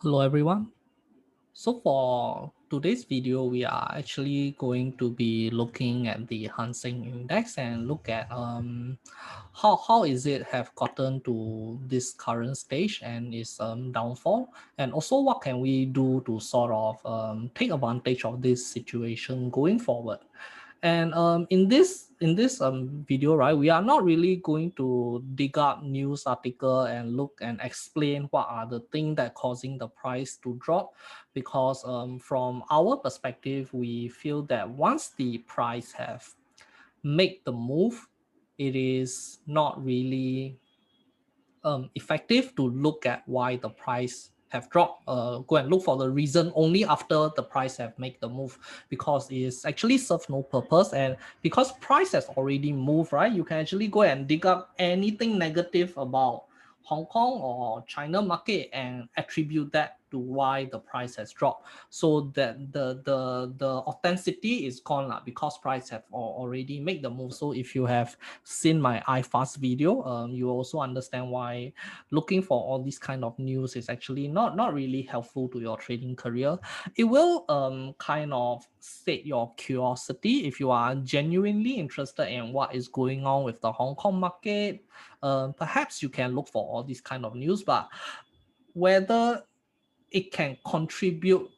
Hello everyone. So for today's video, we are actually going to be looking at the Hang Seng Index and look at how is it have gotten to this current stage and its downfall, and also what can we do to sort of take advantage of this situation going forward. And in this video, right, we are not really going to dig up news article and look and explain what are the things that causing the price to drop, because from our perspective, we feel that once the price have make the move, it is not really effective to look at why the price have dropped. Go and look for the reason only after the price have made the move, because it's actually serve no purpose. And because price has already moved, right, you can actually go and dig up anything negative about Hong Kong or China market and attribute that to why the price has dropped, so that the authenticity is gone lah, because price have already made the move. So if you have seen my iFast video, you also understand why looking for all these kind of news is actually not really helpful to your trading career. It will kind of set your curiosity if you are genuinely interested in what is going on with the Hong Kong market. Perhaps you can look for all these kind of news, but whether it can contribute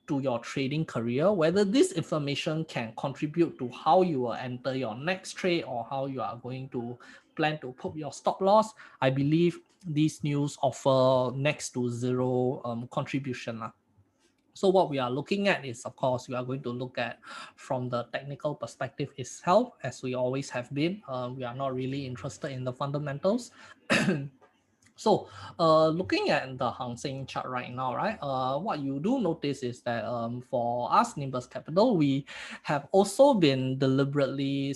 to your trading career, whether this information can contribute to how you will enter your next trade or how you are going to plan to put your stop loss, I believe these news offer next to zero contribution. So what we are looking at is, of course, we are going to look at from the technical perspective itself, as we always have been. We are not really interested in the fundamentals. So, looking at the Hang Seng chart right now, right? What you do notice is that for us, Nimbus Capital, we have also been deliberately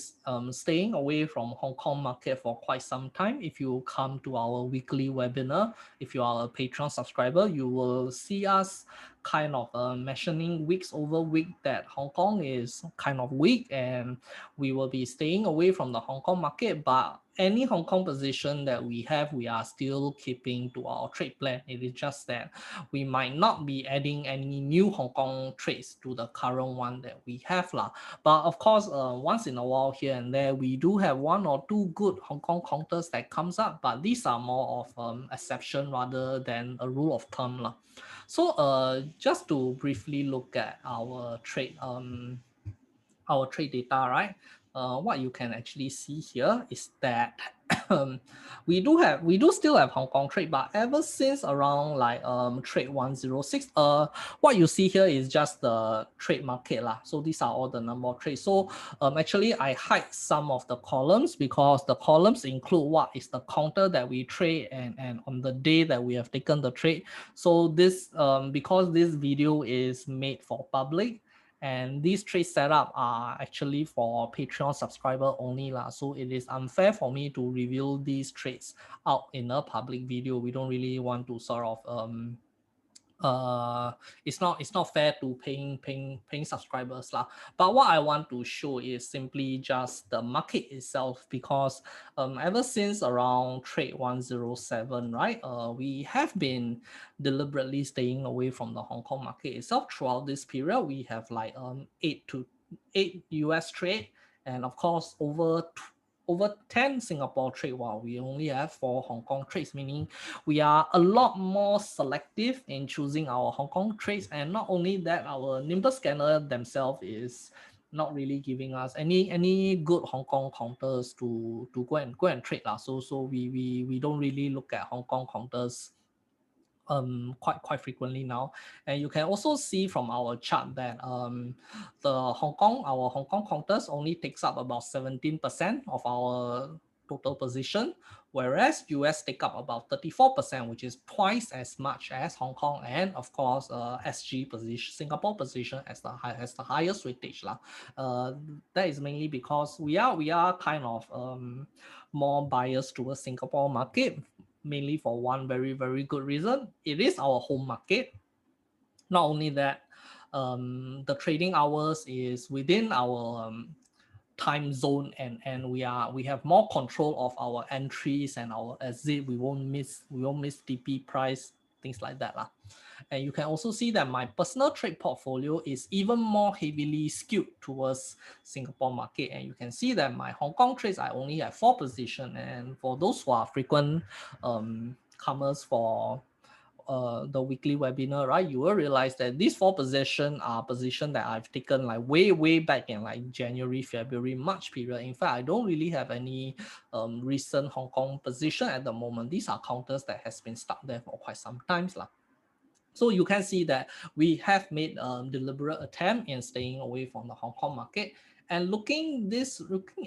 staying away from Hong Kong market for quite some time. If you come to our weekly webinar, if you are a Patreon subscriber, you will see us kind of mentioning weeks over week that Hong Kong is kind of weak, and we will be staying away from the Hong Kong market. But any Hong Kong position that we have, we are still keeping to our trade plan. It is just that we might not be adding any new Hong Kong trades to the current one that we have lah. But of course, once in a while here and there, we do have one or two good Hong Kong counters that comes up, but these are more of exception rather than a rule of thumb lah. So just to briefly look at our trade data, right? What you can actually see here is that we do still have Hong Kong trade, but ever since around like trade 106, what you see here is just the trade market lah. So these are all the number of trades. So actually I hide some of the columns, because the columns include what is the counter that we trade and on the day that we have taken the trade. So this because this video is made for public, and these trade setup are actually for Patreon subscriber only lah. So it is unfair for me to reveal these trades out in a public video. We don't really want to sort of it's not fair to paying subscribers lah. But what I want to show is simply just the market itself, because ever since around trade 107, right, we have been deliberately staying away from the Hong Kong market itself. Throughout this period, we have like 8 US trade, and of course over 10 Singapore trade, while we only have 4 Hong Kong trades, meaning we are a lot more selective in choosing our Hong Kong trades. And not only that, our Nimbus scanner themselves is not really giving us any good Hong Kong counters to go and trade lah. So we don't really look at Hong Kong counters quite frequently now. And you can also see from our chart that our Hong Kong counters only takes up about 17% of our total position, whereas US take up about 34%, which is twice as much as Hong Kong. And of course, SG position, Singapore position as the highest weightage lah. That is mainly because we are kind of more biased towards Singapore market, mainly for one very good reason. It is our home market. Not only that, the trading hours is within our time zone, and we have more control of our entries and our exit. We won't miss TP price things like that lah. And you can also see that my personal trade portfolio is even more heavily skewed towards Singapore market. And you can see that my Hong Kong trades, I only have 4 positions. And for those who are frequent comers for the weekly webinar, right, you will realize that these 4 positions are positions that I've taken like way back in like January, February, March period. In fact, I don't really have any recent Hong Kong position at the moment. These are counters that has been stuck there for quite some times lah. So you can see that we have made a deliberate attempt in staying away from the Hong Kong market. And looking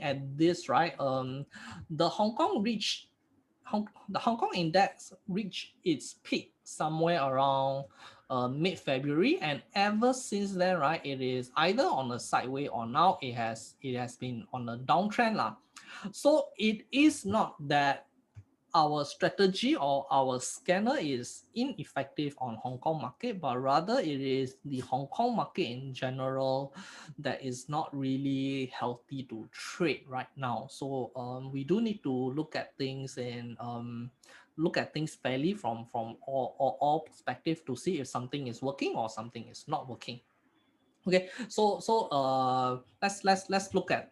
at this, right, the Hong Kong index reached its peak somewhere around mid-February, and ever since then, right, it is either on a sideways or now it has been on a downtrend lah. So it is not that our strategy or our scanner is ineffective on Hong Kong market, but rather it is the Hong Kong market in general that is not really healthy to trade right now. So we do need to look at things and fairly from all perspective to see if something is working or something is not working. Okay, so let's look at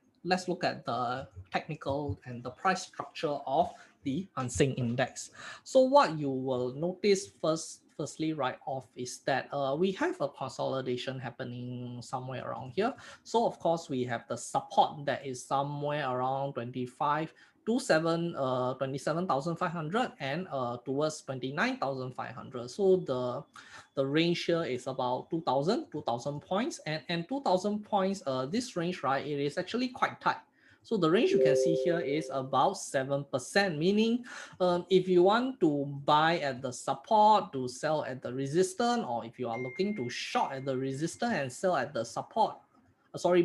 the technical and the price structure of the Hang Seng Index. So what you will notice firstly right off is that we have a consolidation happening somewhere around here. So of course we have the support that is somewhere around 27,500 and towards 29,500. So the range here is about 2,000 points, and 2,000 points, this range, right, it is actually quite tight. So the range you can see here is about 7%, meaning if you want to buy at the support to sell at the resistance, or if you are looking to short at the resistance and sell at the support,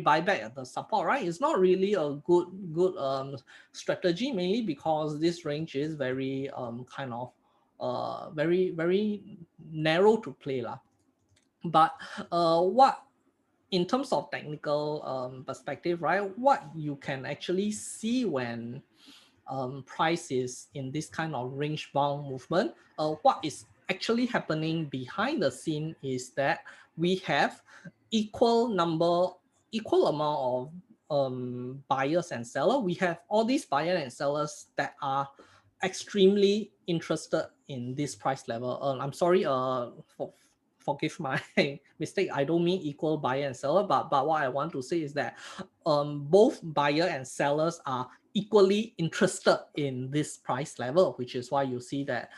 buy back at the support, right, it's not really a good strategy, mainly because this range is very kind of very narrow to play lah. But what in terms of technical perspective, right, what you can actually see when price is in this kind of range bound movement, what is actually happening behind the scene is that we have equal amount of buyers and sellers. We have all these buyers and sellers that are extremely interested in this price level. I'm sorry, forgive my mistake. I don't mean equal buyer and seller, but what I want to say is that both buyer and sellers are equally interested in this price level, which is why you see that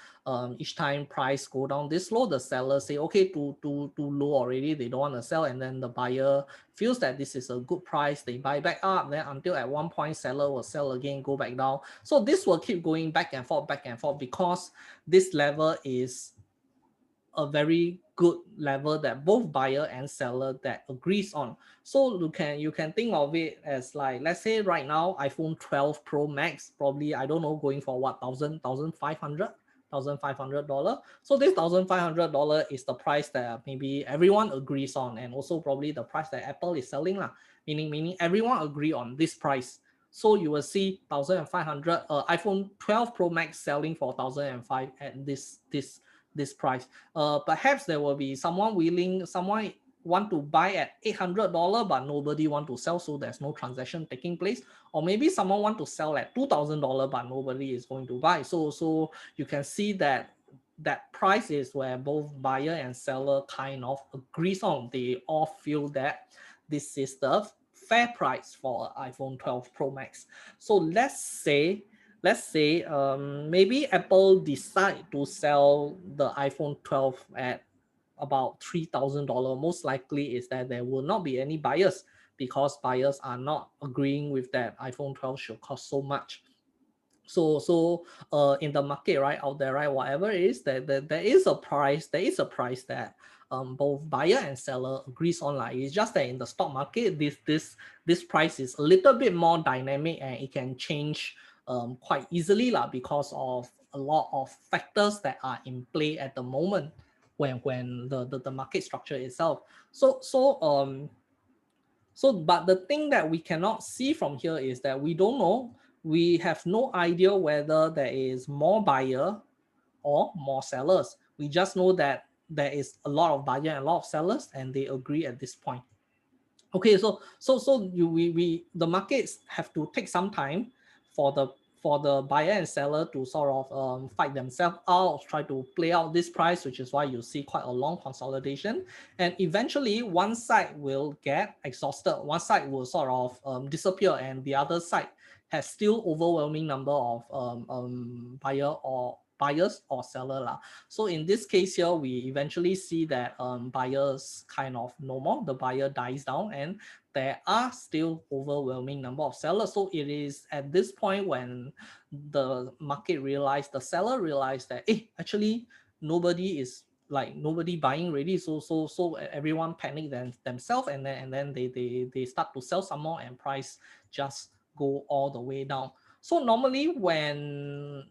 each time price go down this low, the seller say, okay, too low already, they don't want to sell, and then the buyer feels that this is a good price, they buy back up, then until at one point seller will sell again, go back down. So this will keep going back and forth because this level is a very good level that both buyer and seller that agrees on. So you can think of it as like, let's say right now iPhone 12 Pro Max, probably, I don't know, going for what, $1,500. So this $1,500 is the price that maybe everyone agrees on, and also probably the price that Apple is selling lah. Meaning everyone agree on this price. So you will see 1,500 iPhone 12 Pro Max selling for 1,005 at this price. Perhaps there will be someone want to buy at $800, but nobody want to sell, so there's no transaction taking place. Or maybe someone want to sell at $2,000, but nobody is going to buy. So you can see that price is where both buyer and seller kind of agrees on. They all feel that this is the fair price for iPhone 12 Pro Max. So let's say maybe Apple decide to sell the iPhone 12 at about $3,000. Most likely is that there will not be any buyers, because buyers are not agreeing with that iPhone 12 should cost so much. So in the market, right, out there, right, whatever it is, that there is a price that both buyer and seller agrees on. Like, it's just that in the stock market, this price is a little bit more dynamic, and it can change quite easily lah, because of a lot of factors that are in play at the moment when the market structure itself. But the thing that we cannot see from here is that we don't know. We have no idea whether there is more buyer or more sellers. We just know that there is a lot of buyer and a lot of sellers, and they agree at this point. Okay, we the markets have to take some time for the buyer and seller to sort of fight themselves out, try to play out this price, which is why you see quite a long consolidation. And eventually, one side will get exhausted, one side will sort of disappear, and the other side has still overwhelming number of buyers or seller lah. So in this case here, we eventually see that buyers kind of no more, the buyer dies down, and there are still overwhelming number of sellers. So it is at this point when the market realized, the seller realized that actually nobody is nobody buying already. So everyone panic themselves, and then they start to sell some more, and price just go all the way down. So normally when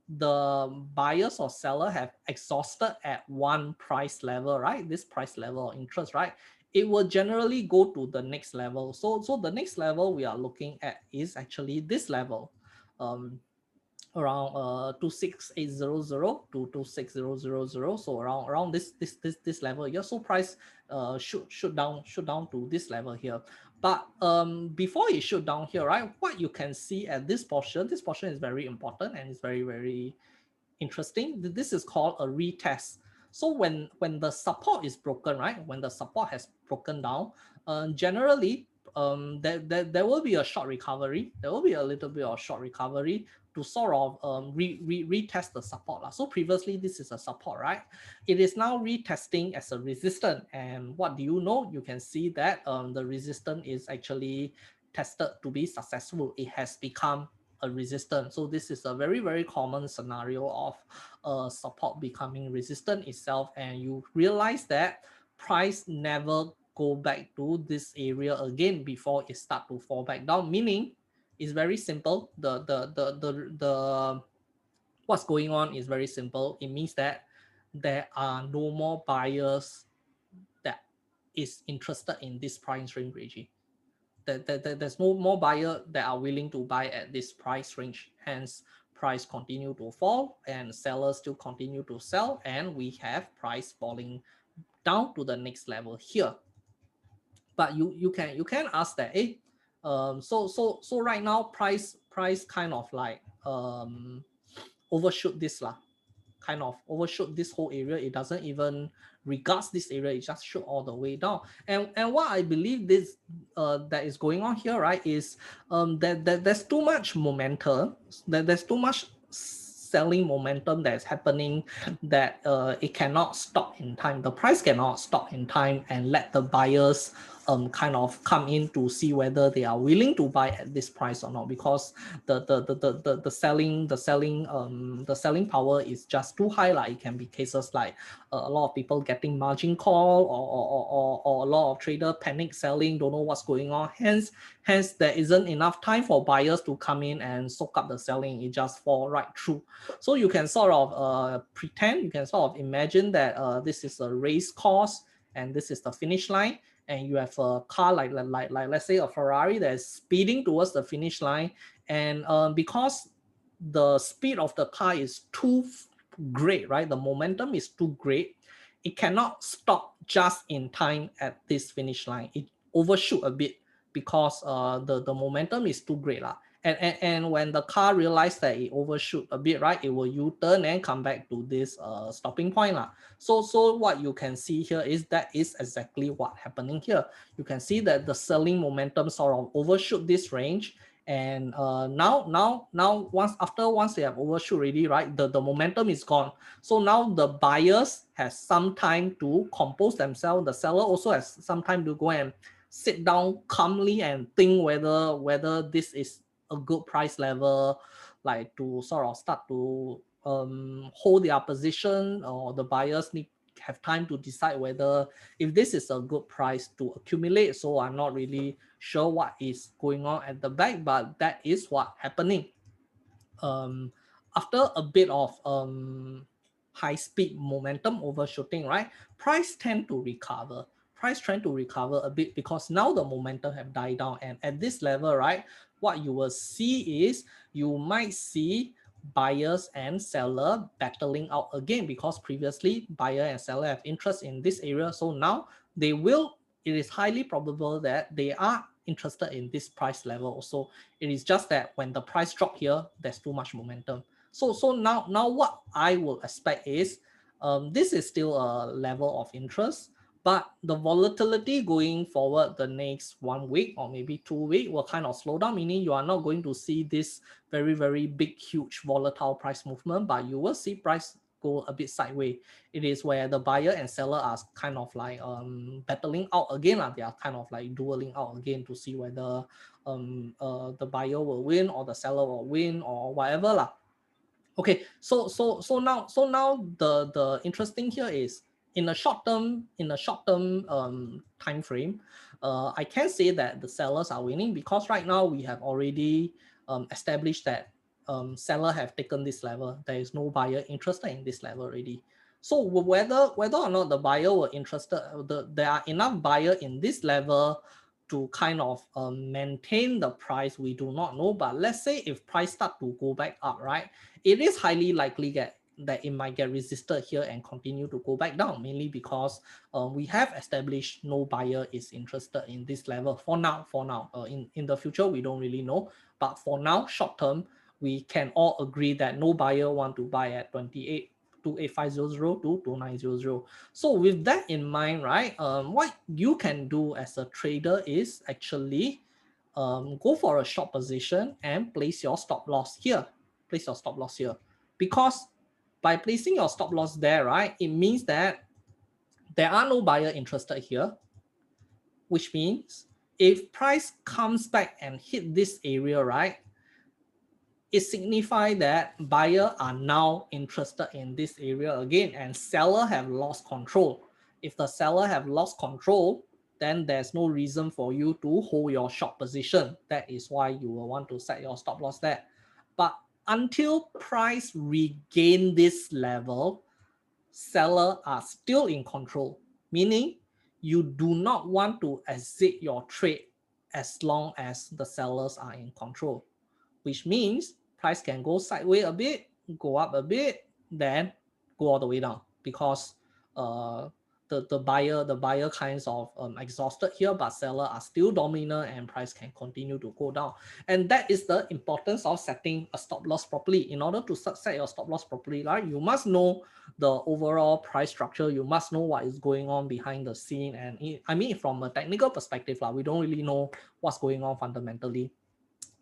the buyers or seller have exhausted at one price level, right? This price level of interest, right? It will generally go to the next level. So the next level we are looking at is actually this level, around 26800 to 26000. So around this level here. So price shoot down to this level here. But before it shoot down here, right, what you can see at this portion is very important, and it's very interesting. This is called a retest. So when the support is broken, right, when the support has broken down, generally there will be a short recovery. There will be a little bit of short recovery to sort of retest the support. So previously this is a support, right? It is now retesting as a resistance. And what do you know? You can see that the resistance is actually tested to be successful. It has become a resistance. So this is a very common scenario of support becoming resistant itself, and you realize that price never go back to this area again before it start to fall back down. Meaning, it's very simple. The what's going on is very simple. It means that there are no more buyers that is interested in this price range, Reggie. There's no more buyer that are willing to buy at this price range. Hence, price continue to fall, and sellers still continue to sell, and we have price falling down to the next level here. But you can ask that, so right now price kind of like overshoot this lah, kind of overshoot this whole area. It doesn't even regards this area, it just shoot all the way down. And what I believe this that is going on here, right, is that there's too much momentum, that there's too much selling momentum that's happening, that it cannot stop in time. The price cannot stop in time and let the buyers kind of come in to see whether they are willing to buy at this price or not, because the selling power is just too high. Like it can be cases like a lot of people getting margin call, or a lot of trader panic selling, don't know what's going on. Hence there isn't enough time for buyers to come in and soak up the selling. It just fall right through. So you can sort of pretend, you can sort of imagine that this is a race course and this is the finish line, and you have a car like let's say a Ferrari that is speeding towards the finish line, and because the speed of the car is too great, right? The momentum is too great. It cannot stop just in time at this finish line. It overshoot a bit because the momentum is too great lah. And when the car realizes that it overshoot a bit, right, it will U-turn and come back to this stopping point lah. So what you can see here is that is exactly what happening here. You can see that the selling momentum sort of overshoot this range, and now once they have overshoot already, right, the momentum is gone. So now the buyers has some time to compose themselves. The seller also has some time to go and sit down calmly and think whether this is a good price level, like to sort of start to hold their position, or the buyers need have time to decide whether if this is a good price to accumulate. So I'm not really sure what is going on at the back, but that is what happening. After a bit of high speed momentum overshooting, right, price tend to recover. Price trying to recover a bit because now the momentum have died down, and at this level, right, what you will see is you might see buyers and seller battling out again, because previously buyer and seller have interest in this area. So now it is highly probable that they are interested in this price level. So it is just that when the price drop here, there's too much momentum. So now what I will expect is this is still a level of interest, but the volatility going forward the next 1 week or maybe 2 weeks will kind of slow down, meaning you are not going to see this very, very big, huge volatile price movement, but you will see price go a bit sideways. It is where the buyer and seller are kind of like battling out again. They are kind of like dueling out again to see whether the buyer will win or the seller will win or whatever lah. Okay, so now the interesting here is in a short term time frame, I can say that the sellers are winning, because right now we have already established that seller have taken this level. There is no buyer interested in this level already. So whether or not the buyer were interested, there are enough buyer in this level to kind of maintain the price, we do not know. But let's say if price start to go back up, right, it is highly likely that it might get resisted here and continue to go back down, mainly because we have established no buyer is interested in this level for now. In the future, we don't really know. But for now, short term, we can all agree that no buyer want to buy at 28500 to 2900. So with that in mind, right, what you can do as a trader is actually go for a short position and place your stop loss here. Because by placing your stop loss there, right, it means that there are no buyer interested here, which means if price comes back and hit this area, right, it signifies that buyer are now interested in this area again and seller have lost control. If the seller have lost control, then there's no reason for you to hold your short position. That is why you will want to set your stop loss there. But until price regain this level, seller are still in control, meaning you do not want to exit your trade as long as the sellers are in control, which means price can go sideways a bit, go up a bit, then go all the way down, because the buyer kinds of exhausted here, but seller are still dominant and price can continue to go down. And that is the importance of setting a stop loss properly. In order to set your stop loss properly, right, you must know the overall price structure. You must know what is going on behind the scene. And I mean, from a technical perspective, we don't really know what's going on fundamentally.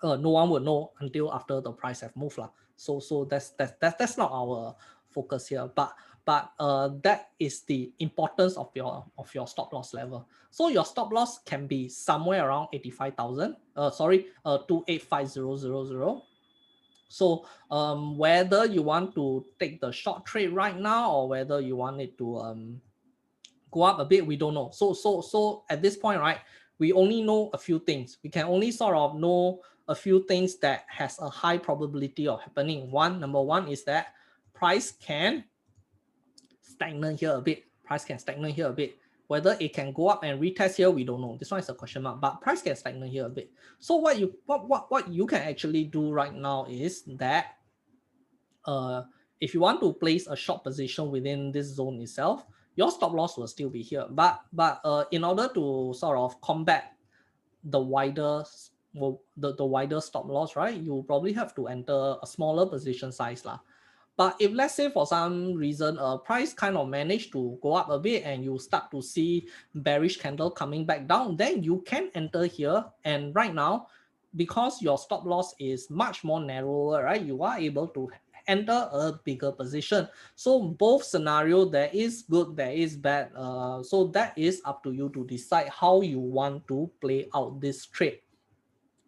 No one will know until after the price have moved lah. So that's not our focus here. But that is the importance of your stop loss level. So your stop loss can be somewhere around 85,000. 285,000. So whether you want to take the short trade right now or whether you want it to go up a bit, we don't know. So at this point, right, we only know a few things. We can only sort of know a few things that has a high probability of happening. Number one is that price can stagnate here a bit. Whether it can go up and retest here, we don't know. This one is a question mark, but price can stagnate here a bit. So what you can actually do right now is that if you want to place a short position within this zone itself, your stop loss will still be here. But in order to sort of combat the wider stop loss, right, you probably have to enter a smaller position size lah. But if let's say for some reason price kind of managed to go up a bit and you start to see bearish candle coming back down, then you can enter here. And right now, because your stop loss is much more narrower, right, you are able to enter a bigger position. So both scenario, there is good, there is bad. So that is up to you to decide how you want to play out this trade.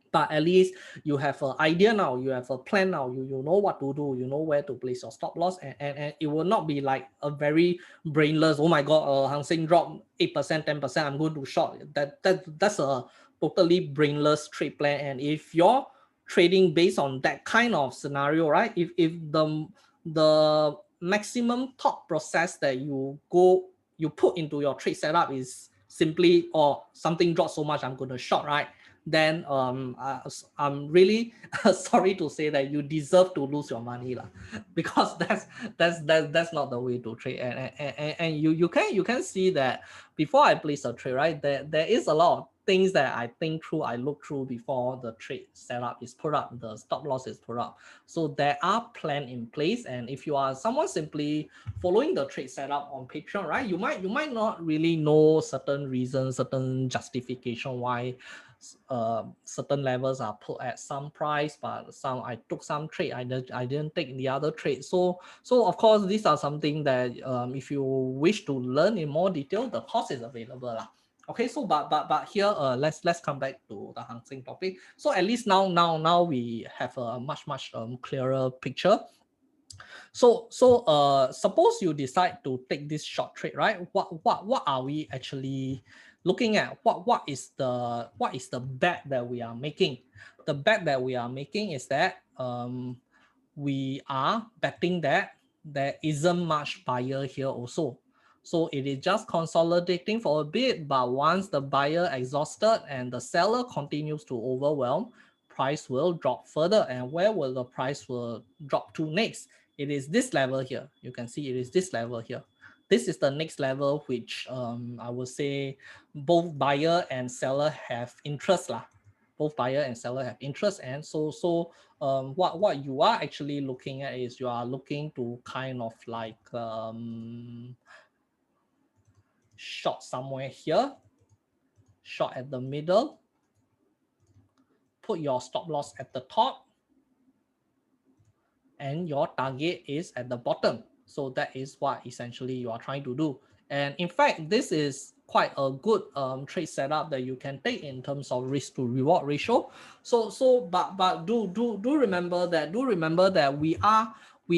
But at least you have an idea now, you have a plan now, you know what to do, you know where to place your stop loss, and it will not be like a very brainless, oh my god, Hang Seng drop 8%, 10%, I'm going to short. That's a totally brainless trade plan. And if you're trading based on that kind of scenario, right, if the maximum thought process that you put into your trade setup is simply, something dropped so much, I'm going to short, right, then I'm really sorry to say that you deserve to lose your money lah, because that's not the way to trade. And you can see that before I place a trade, right, there is a lot of things that I think through, I look through before the trade setup is put up, the stop loss is put up. So there are plan in place, and if you are someone simply following the trade setup on Patreon, right, you might not really know certain reasons, certain justification why certain levels are put at some price, but some I took some trade, I didn't take the other trade. So of course these are something that if you wish to learn in more detail, the course is available lah. Okay, so but here let's come back to the Hang Seng topic. So at least now we have a much clearer picture. So suppose you decide to take this short trade, right? What are we actually looking at? What is the bet that we are making? The bet that we are making is that we are betting that there isn't much buyer here also. So it is just consolidating for a bit, but once the buyer exhausted and the seller continues to overwhelm, price will drop further. And where will the price will drop to next? It is this level here. You can see it is this level here. This is the next level, which I would say both buyer and seller have interest lah. Both buyer and seller have interest, and what you are actually looking at is you are looking to kind of like short somewhere here, short at the middle, put your stop loss at the top, and your target is at the bottom. So that is what essentially you are trying to do. And in fact, this is quite a good trade setup that you can take in terms of risk to reward ratio. But do remember that we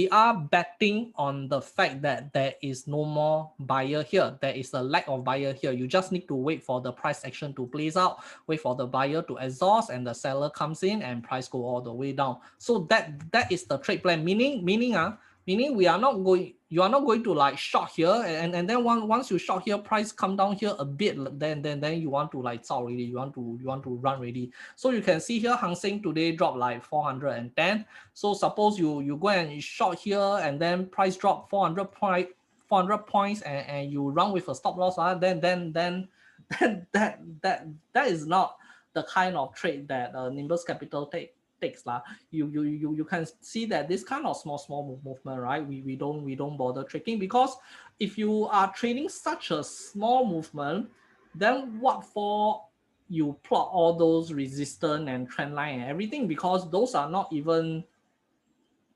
are betting on the fact that there is no more buyer here. There is a lack of buyer here. You just need to wait for the price action to plays out, wait for the buyer to exhaust, and the seller comes in and price go all the way down. So that is the trade plan. Meaning we are not going, you are not going to like short here, and then once you short here, price come down here a bit, then you want to like zao already, you want to run already. So you can see here Hang Seng today dropped like 410. So suppose you go and short here, and then price drop 400 points, and you run with a stop loss, then that is not the kind of trade that Nimbus Capital takes lah. You can see that this kind of small movement, right, we don't bother trading, because if you are trading such a small movement, then what for you plot all those resistance and trend line and everything, because those are not even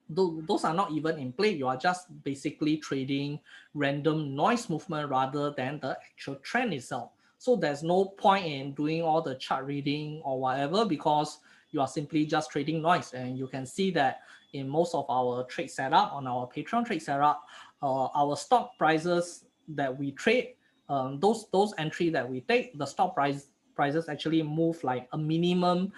in play. You are just basically trading random noise movement rather than the actual trend itself. So there's no point in doing all the chart reading or whatever, because you are simply just trading noise. And you can see that in most of our trade setup on our Patreon trade setup, our stock prices that we trade, those entry that we take, the stock prices actually move like a minimum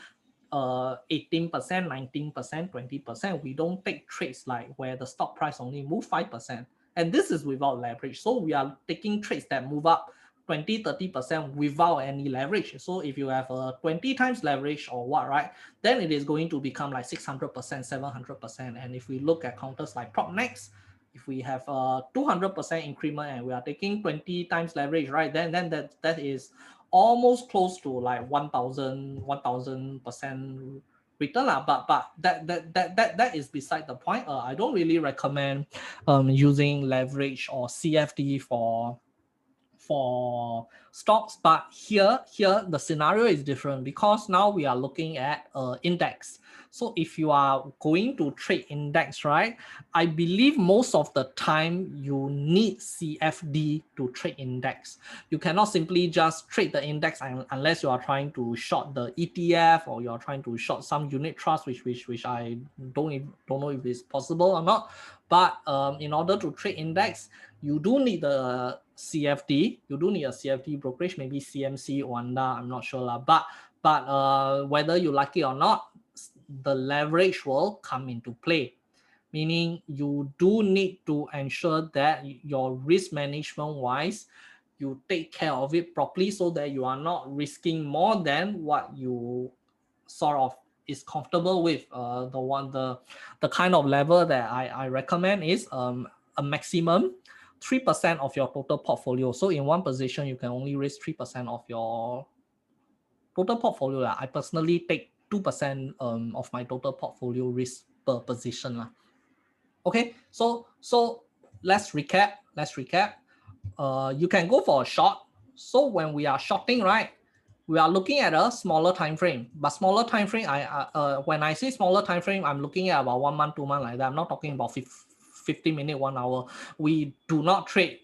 18%, 19%, 20%. We don't take trades like where the stock price only move 5%. And this is without leverage. So we are taking trades that move up 20, 30% without any leverage. So if you have a 20 times leverage or what, right, then it is going to become like 600%, 700%. And if we look at counters like Propnex, if we have a 200% increment and we are taking 20 times leverage, right, then that is almost close to like 1000% return lah. But that is beside the point. I don't really recommend using leverage or CFD for stocks, but here the scenario is different, because now we are looking at index. So if you are going to trade index, right, I believe most of the time you need CFD to trade index. You cannot simply just trade the index unless you are trying to short the ETF, or you are trying to short some unit trust, which I don't know if it's possible or not. But in order to trade index, you do need the CFD. You do need a CFD brokerage, maybe CMC, Wanda, I'm not sure lah. But whether you like it or not, the leverage will come into play. Meaning you do need to ensure that your risk management wise, you take care of it properly so that you are not risking more than what you sort of is comfortable with. The kind of level that I recommend is a maximum 3% of your total portfolio. So in one position, you can only risk 3% of your total portfolio. I personally take 2% of my total portfolio risk per position. Okay, so let's recap. You can go for a short. So when we are shorting, right, we are looking at a smaller time frame. But smaller time frame, when I say smaller time frame, I'm looking at about 1 month, 2 months like that. I'm not talking about 50 minutes, 1 hour. We do not trade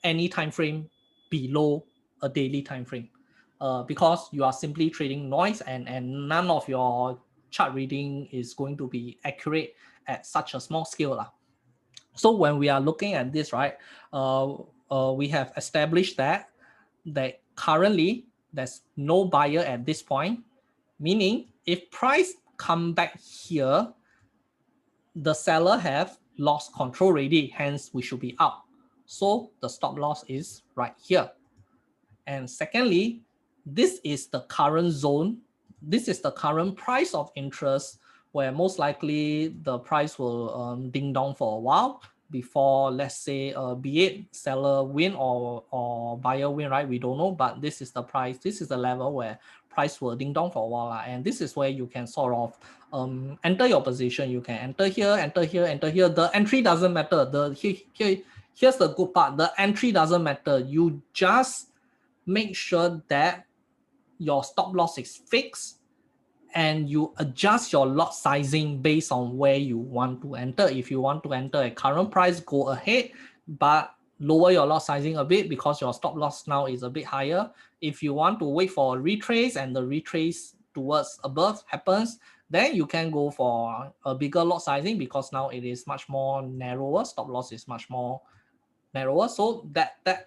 any time frame below a daily time frame, because you are simply trading noise, and none of your chart reading is going to be accurate at such a small scale. So when we are looking at this, right, we have established that currently there's no buyer at this point, meaning if price come back here, the seller have lost control already, hence we should be out. So the stop loss is right here. And secondly, this is the current zone. This is the current price of interest, where most likely the price will ding dong for a while before, let's say, be it seller win or buyer win, right? We don't know, but this is the price. This is the level where price will ding dong for a while. And this is where you can sort of enter your position. You can enter here, enter here, enter here. The entry doesn't matter. Here's the good part. The entry doesn't matter. You just make sure that your stop loss is fixed and you adjust your lot sizing based on where you want to enter. If you want to enter at current price, go ahead, but lower your lot sizing a bit because your stop loss now is a bit higher. If you want to wait for a retrace and the retrace towards above happens, then you can go for a bigger lot sizing because now it is much more narrower. Stop loss is much more narrower, so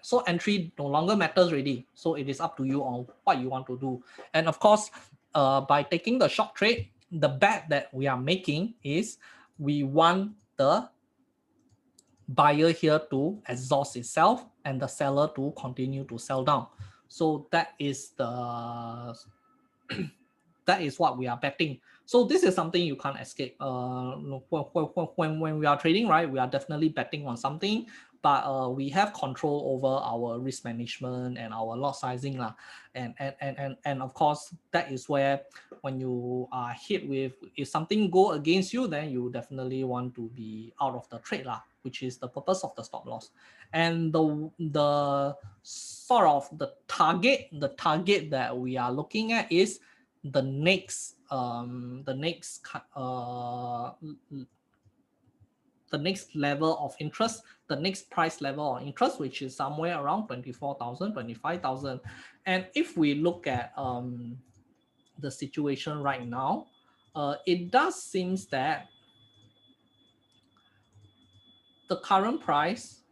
so entry no longer matters really. So it is up to you on what you want to do. And of course, by taking the short trade, the bet that we are making is we want the buyer here to exhaust itself and the seller to continue to sell down. So that is that is what we are betting. So this is something you can't escape. When we are trading, right, we are definitely betting on something, but we have control over our risk management and our lot sizing. And of course, that is where when you are hit with, if something go against you, then you definitely want to be out of the trade, which is the purpose of the stop loss. And the sort of the target that we are looking at is the next level of interest, the next price level of interest, which is somewhere around 24,000, 25,000. And if we look at the situation right now, it does seem that the current price,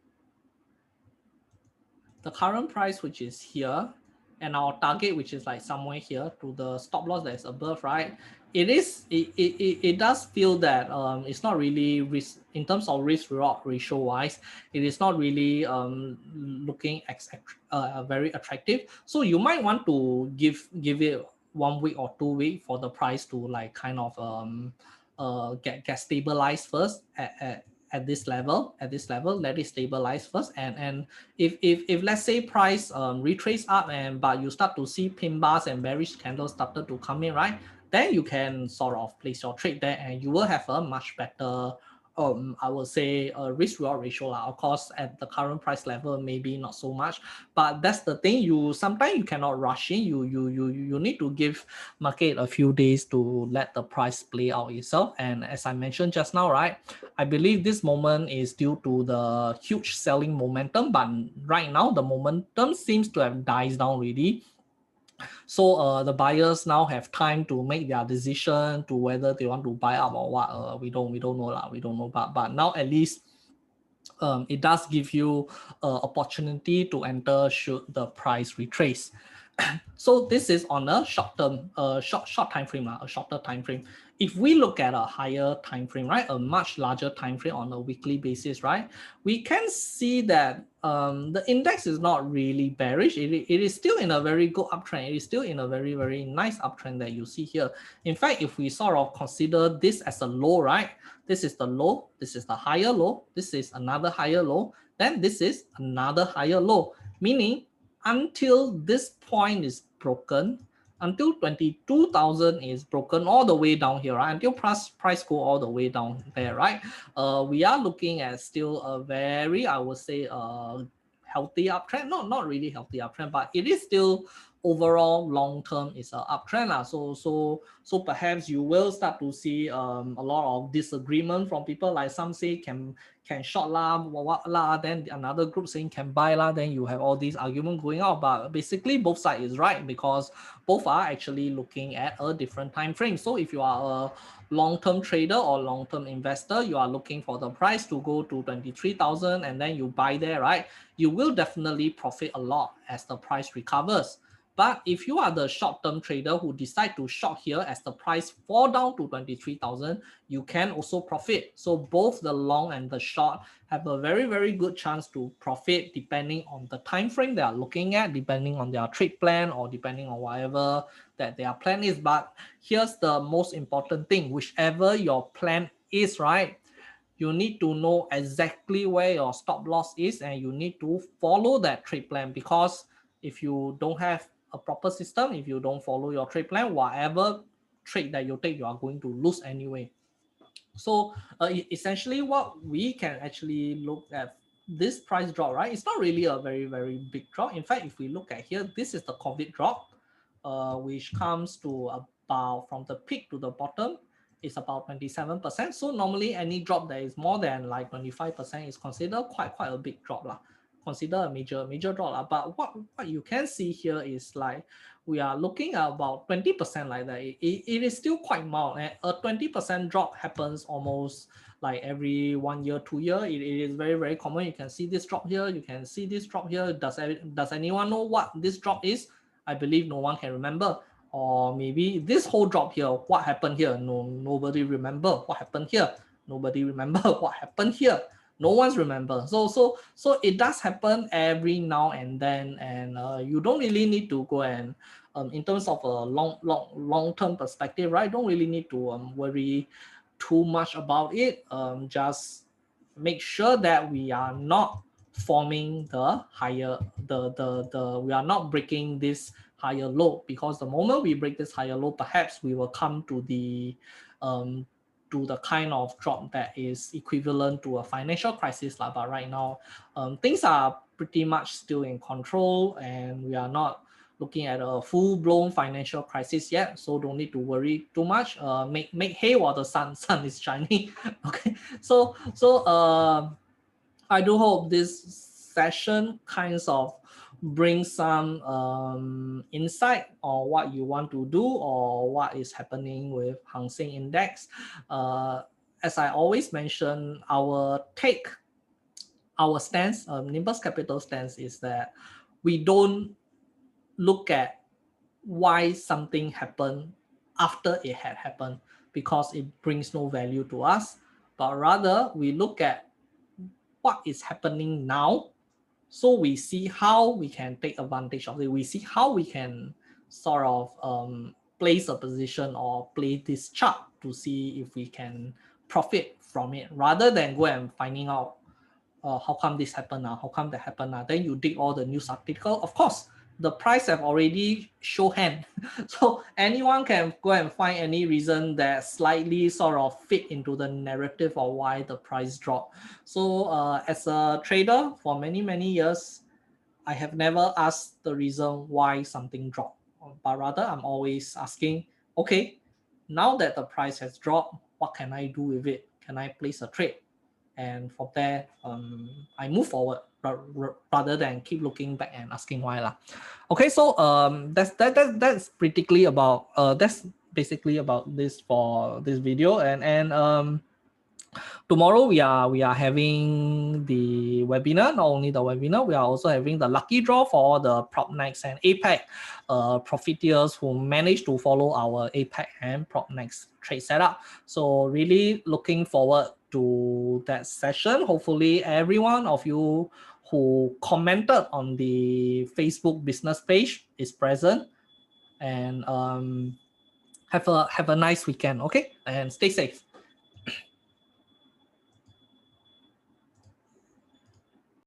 which is here, and our target, which is like somewhere here, to the stop loss that is above, right? It does feel that it's not really risk in terms of risk reward ratio wise. It is not really looking very attractive. So you might want to give it 1 week or 2 weeks for the price to like kind of get stabilized first at this level. Let it stabilize first, and if let's say price retrace up, and but you start to see pin bars and bearish candles started to come in, right, then you can sort of place your trade there and you will have a much better I would say a risk reward ratio. Of course, at the current price level, maybe not so much, but that's the thing. You sometimes you cannot rush in. You need to give market a few days to let the price play out itself. And as I mentioned just now, right, I believe this moment is due to the huge selling momentum, but right now the momentum seems to have died down already. So the buyers now have time to make their decision to whether they want to buy up or what. We don't know. But now at least it does give you opportunity to enter should the price retrace. So this is on a short term, short time frame, a shorter time frame. If we look at a higher time frame, right, a much larger time frame on a weekly basis, right, we can see that the index is not really bearish. It is still in a very good uptrend. It is still in a very, very nice uptrend that you see here. In fact, if we sort of consider this as a low, right, this is the low, this is the higher low, this is another higher low, then this is another higher low, meaning until this point is broken, until 22,000 is broken all the way down here, right? Until price go all the way down there, right? We are looking at still a very, I would say, healthy uptrend. Not really healthy uptrend, but it is still overall long term is an uptrend. So perhaps you will start to see a lot of disagreement from people, like some say can short lah, what lah, then another group saying can buy lah, then you have all these arguments going out. But basically both sides is right, because both are actually looking at a different time frame. So if you are a long-term trader or long-term investor, you are looking for the price to go to 23,000 and then you buy there, right? You will definitely profit a lot as the price recovers. But if you are the short-term trader who decide to short here as the price fall down to 23,000, you can also profit. So both the long and the short have a very, very good chance to profit depending on the time frame they are looking at, depending on their trade plan, or depending on whatever that their plan is. But here's the most important thing: whichever your plan is, right, you need to know exactly where your stop loss is, and you need to follow that trade plan. Because if you don't have a proper system, if you don't follow your trade plan, whatever trade that you take, you are going to lose anyway. So essentially what we can actually look at this price drop, right? It's not really a very, very big drop. In fact, if we look at here, this is the COVID drop, which comes to about, from the peak to the bottom, is about 27%. So normally any drop that is more than like 25% is considered quite a big drop lah. Consider a major drop. But what you can see here is like we are looking at about 20% like that. It is still quite mild. And a 20% drop happens almost like every 1 year, 2 year. It is very, very common. You can see this drop here. You can see this drop here. Does anyone know what this drop is? I believe no one can remember. Or maybe this whole drop here, what happened here? Nobody remember what happened here. Nobody remember what happened here. No one's remember. So it does happen every now and then, and you don't really need to go and in terms of a long-term perspective, right? Don't really need to worry too much about it. Just make sure that we are not forming the higher we are not breaking this higher low, because the moment we break this higher low, perhaps we will come to the kind of drop that is equivalent to a financial crisis. But right now, things are pretty much still in control, and we are not looking at a full-blown financial crisis yet. So don't need to worry too much. Make hay while the sun is shining. Okay, so I do hope this session kinds of bring some insight on what you want to do or what is happening with Hang Seng Index. As I always mention, our stance, Nimbus Capital stance, is that we don't look at why something happened after it had happened, because it brings no value to us, but rather we look at what is happening now. So we see how we can take advantage of it. We see how we can sort of place a position or play this chart to see if we can profit from it, rather than go and finding out how come this happened now, how come that happened now. Then you dig all the news article. Of course, the price have already show hand. So anyone can go and find any reason that slightly sort of fit into the narrative of why the price dropped. So as a trader for many, many years, I have never asked the reason why something dropped, but rather I'm always asking, okay, now that the price has dropped, what can I do with it? Can I place a trade? And from there, I move forward rather than keep looking back and asking why lah. Okay, so that's basically about this for this video, and Tomorrow we are having the webinar. Not only the webinar, we are also having the lucky draw for the Propnex and APEC profiteers who managed to follow our APEC and Propnex trade setup. So really looking forward to that session. Hopefully every one of you who commented on the Facebook business page is present, and have a nice weekend. Okay, and stay safe.